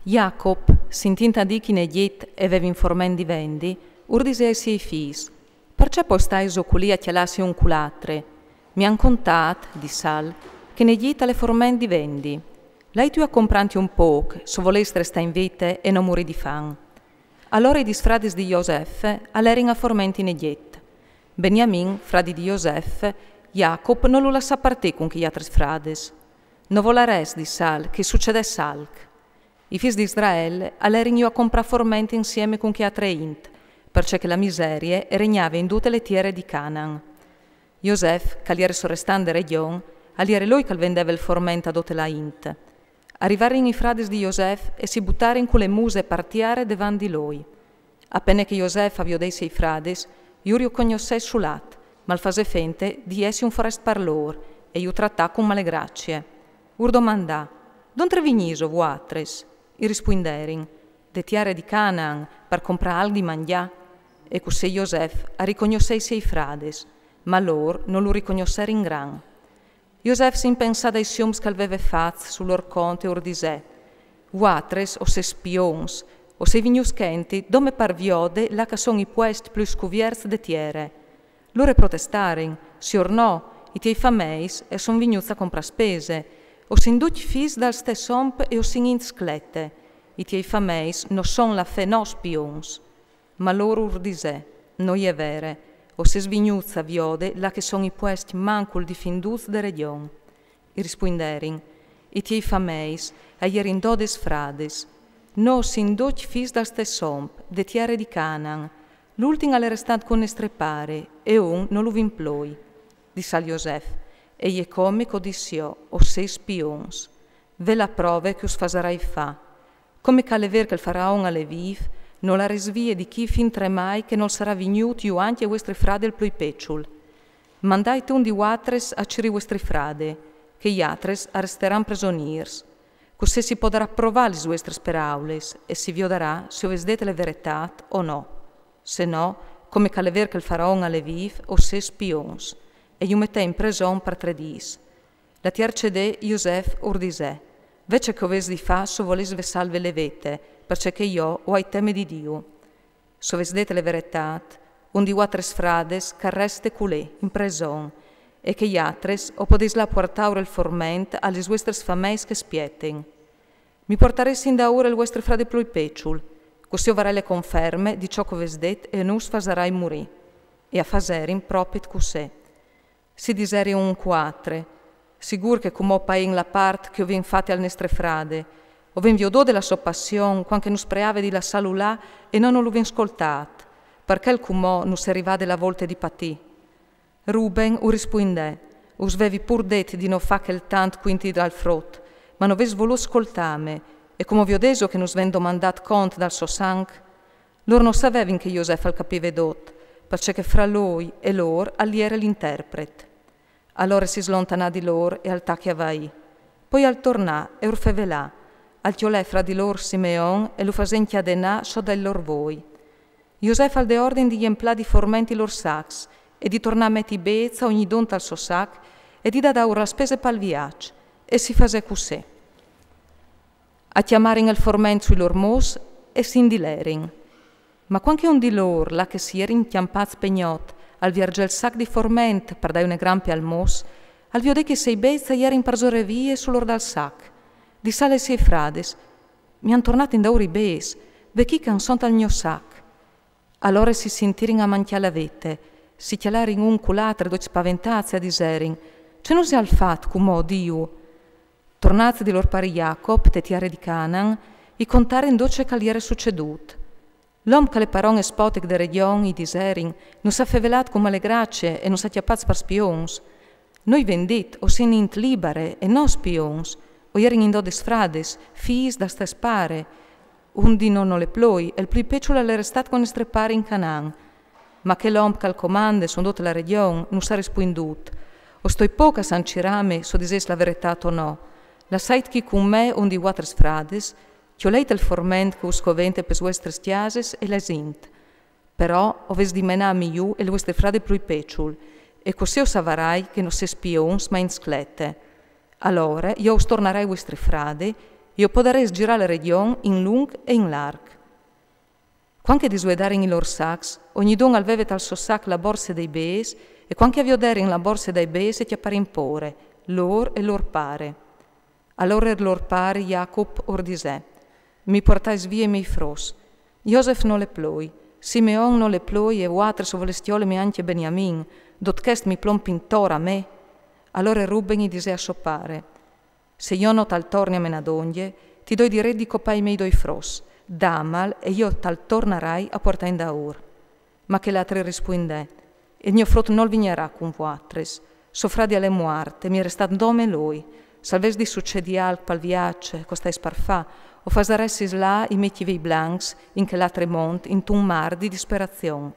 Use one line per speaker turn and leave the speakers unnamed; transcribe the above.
Jacob, sintinta di chi ne diet e vevi informendi vendi, urdise ai suoi fis. Perciò poi stai oculi a chialassi un culatre. Mi han contat, di Sal, che ne diet alle formendi vendi. Lei tu a compranti un poc, so voleste restare in vite e non muri di fan. Allora i disfrades di Josef all'erin a formenti ne diet. Beniamin, fradi di Josef, Jacob non lo lascia partire con chi gli altri frades. Non volares di Sal, che succede salc. I figli di Israele all'erin io a comprare formenti insieme con chi altre int, perché la miseria regnava in tutte le terre di Canaan. Josef, che era sorrestante region, era lui che vendeva il formento a tutte la int. Arrivarono i frades di Josef e si buttarono con le muse partiare davanti di lui. Appena che Josef avviò dei sei frades, Iurio conosce sulat, ma fase fente di essi un forest parlor e io trattà con male grazie. Ur domandà, «Don trevigniso vuatres?» I risponderin, «De tiare di Canaan per comprare al di mangià?» E così Josef a riconosce i sei frades, ma loro non lo riconoscero in gran. Josef si impensa dai sioms che aveva fatto sul loro conto e ordisè, «Vuatres o se spions, o se vignuschenti, dome parviode là che sono i puesti più scuviers de tiere. Loro protestarin, si or no, i tiei fameis e son vignuzi a comprare spese, o sin duc fis dal stessomp e o sin in sclette. I tiei fameis no son la fe no spions. Ma loro urdisè, noi è vere, o se svignuzza viode là che son i puesti mancul di finduz de region. I risponderin, i tiei fameis, a ierin dodes frades, no sin duc fis dal stessomp, de tiere di Canaan, l'ultim alle restant con estrepare, e un non lo vimploi. Disse al Josef, e je come codissio, o sei spions. Ve la prove che us fasarai fa. Come che alle ver che il faraon alle viv, non la resvie di chi fin tremai che non sarà vignuto io anche a vostri frade il plui pecciul. Mandai tu un di watres a ciri vostri frade, che gli atres arresteran presoniers. Così si podrà provare le vostre paraules e si viodarà se ovesdete le veretat o no. Se no, come che alle ver che il faraon alle viv, o sei spions. E io mette in preson per 3 dis. La tiercede Josef urdisè, vece che oves di fa so voles ve salve le vete, perché io ho ai teme di Dio. So vesdete le veretat, un di watres frades carreste culè in preson, e che gli atres o podes la portaure il forment alle vostres fameis che spieten. Mi portaresti in da ora il vostro frade plui pecciul, così ovarai le conferme di ciò che vesdet e non sfasarai morì. E a faserin propit cusè. Si diseri un quatre, sigur che come pain la part che ovien fate al nestre frade, ovien viodò della sua passion, quanche nus preave di la salulà e non lo vien scoltat, perché il cumò nus arriva della volte di patì. Ruben u rispondè, us vevi pur det di no fa che il tant quinti dal frott, ma no ves volu scoltame, e come vi ho deso che nus ven domandat cont dal so sanc, lor non savevin che Josef al capive dot, perché fra lui e lor all'era l'interpret. Allora si slontanà di lor e al tacchia vai. Poi al tornà e urfevelà, al chiolè fra di lor Simeon e lo fasen chiadenà so del lor voi. Josef al de ordin di empla di formenti lor sacs e di tornà metti bezza ogni donta al suo sac e di da ora spese pal viac e si fase cusè. A chiamarin il forment sui lor mos e si indilerin. Ma quanche un di lor, là che si era inchiampato spegnot, al viargel sac di forment per dai une grampe al mos, al viode che sei bezza ieri in parzore vie sull'or dal sac. Di sale sei frades, mi han tornato in dauri bes, ve chi canson al mio sac. Allora si sentirin a manchia la vete, si chialarin un culatre doci spaventazzi a diserin, ce non si al fat cumò Dio. Tornazzi di lor pari Jacob, tetiare di Canaan, i contare in doce caliere succedut. L'om che le parole spotic de region i diserin, non s'ha fevelat come le grazie e non s'ha chiappaz per spions. Noi vendit o sin int libere e no spions, o ierin in dodes frades, fis da stes pare, undi non le ploi, e il plui pecciula le restat con estrepare in Canaan. Ma che l'om che al comande son dote la region non s'ha rispondut. O stoi poca san cirame so dises la veretat o no. La sait chi con me undi watres frades, che ho leit il forment che uscovente per vostre stiases e les int. Però oves di menami iu e le vostre frade plui pecciul, e così o savarai che non se spions ma in sclette. Allora io os tornarai vostre frade io potrei girare la regione in lung e in larg. Quando disuedare in loro sacs, ogni don aveva al suo sac la borsa dei bees, e quando avviodere in la borsa dei bees ti appare impore, lor e lor pare. Allora il lor pare Jacob ordisè, mi portais via i miei fros. Josef non le ploi, Simeon non le ploi e uatre so volestiole mi anche Beniamin, dot chest mi plom pintora a me. Allora Ruben gli disse a sopare, se io no tal torni a menadongie, ti doi di re di copai miei doi fros, damal e io tal tornerai a portare in daur. Ma che l'altre rispondè, il mio frutto non vignerà con vuatres, sofradi alle muarte, mi restat dome lui, salves di succedi al pal viace, costai sparfà, o fasaressis là i metivi blancs in che l'altre mont in un mar di disperazione.